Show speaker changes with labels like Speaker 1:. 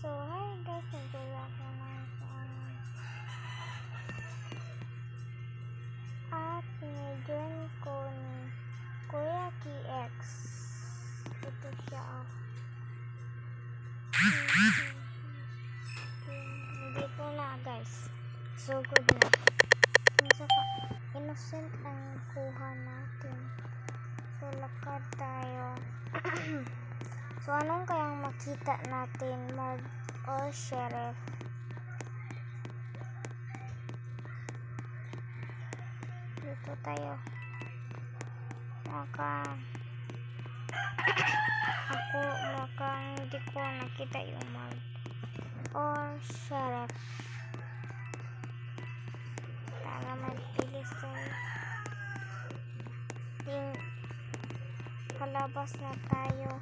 Speaker 1: So, hi guys, nagdala ko na at ni-join ko ni Kuya KX. Ito siya, oh. Hindi ko na, guys. So good na. Innocent ang kuha natin. So, lakad tayo. So, anong kayang makita natin, Mord or Sheriff? Dito tayo. Hindi ko nakita yung Mord or Sheriff. Tara, magpilis tayo. Palabas na tayo.